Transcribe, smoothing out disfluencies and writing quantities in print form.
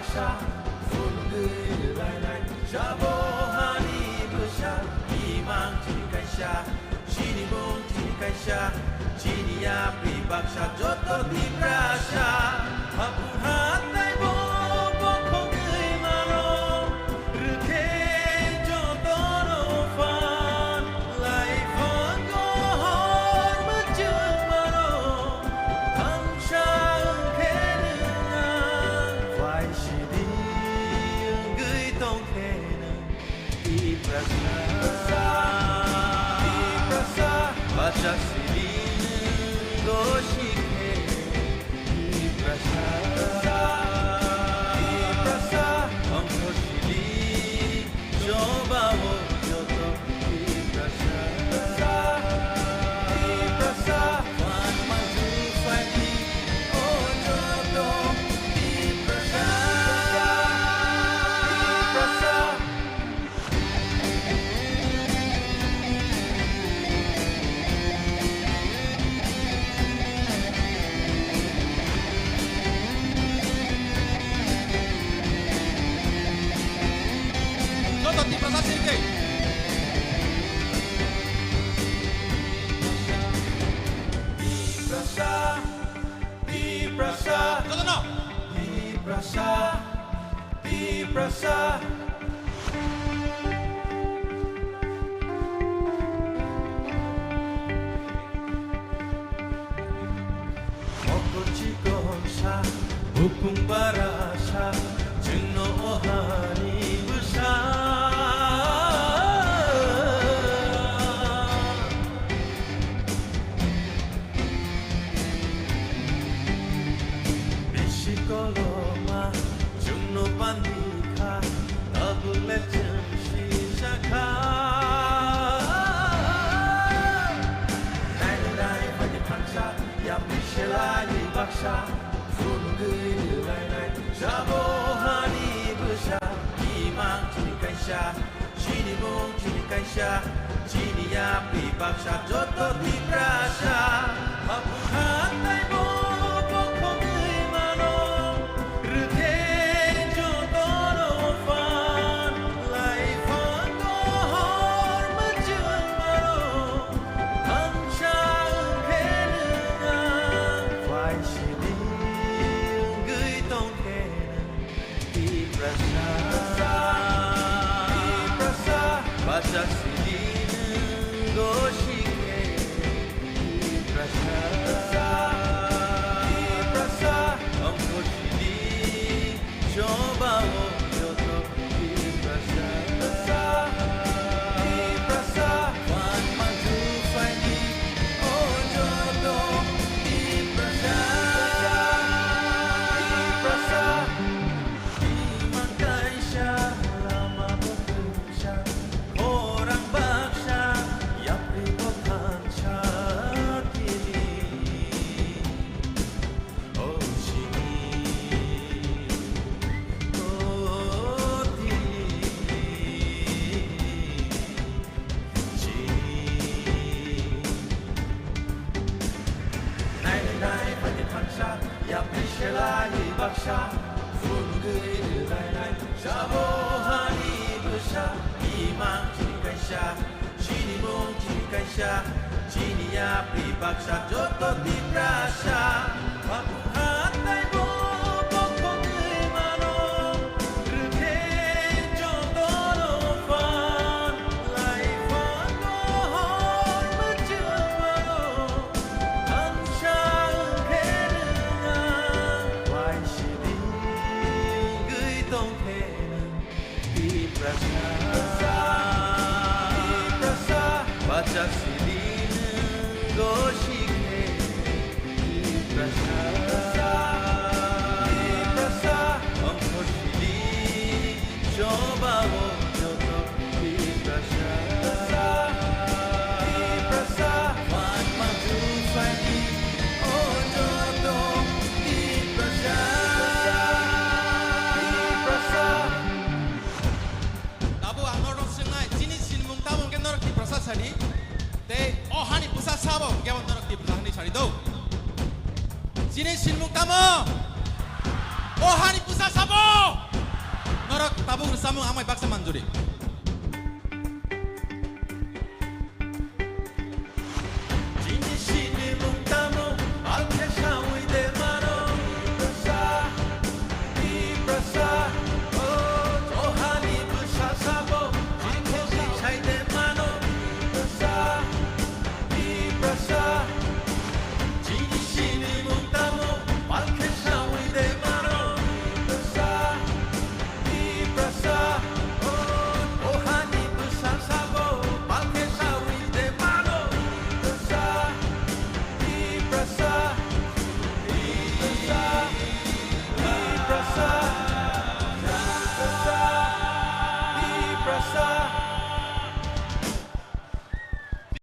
박샤 푸르그 라이라이 샤보하니 부샤 이망 지카샤 시니봉 지카샤 지니야 비박샤 조토 디브라샤 하푸하 바짝 쓰리는 것이 이브라샤 엄소시리 좁아오셔도 이브라샤 완만주 파이팅 오셔도 이브라샤 Vibrasa Mokochikonsa Upung barasa Jengno ohani besar Bisikoloma Jengno pandika Double legend Shishaka Nai Pani Pancha Yam Shelani Baksha Fulu Lai Shabohani Busha Imang Chikaisha Shinibong Chikaisha Chiniya Pibaksha Joto Dibrasha Hapuhan Taibo 바짝 쓰리는 것이 이브라샤 엄소시리 좁아오셔도 이브라샤 완만주 파이팅 오셔도 이브라샤 이만가이샤 라마보드샤 박샤 푸르그 라이라이 샤보하니 부샤 이망 지카샤 시니봉 지카샤 지니야 비박샤 조토 디브라샤 하푸하 타이보 바짝 쓰리는 것이 이브라샤 엄소시리 좁아오셔도 이브라샤 완만주 파이팅 오셔도 이브라샤 나보 안노로 승나이 지니 신문 따봉 게 너렇게 프로사사니 대 어하니 부사 사보 개원 너렇게 জুড়ে 진실을 묵다모 알케샤 위대 마노 이브라사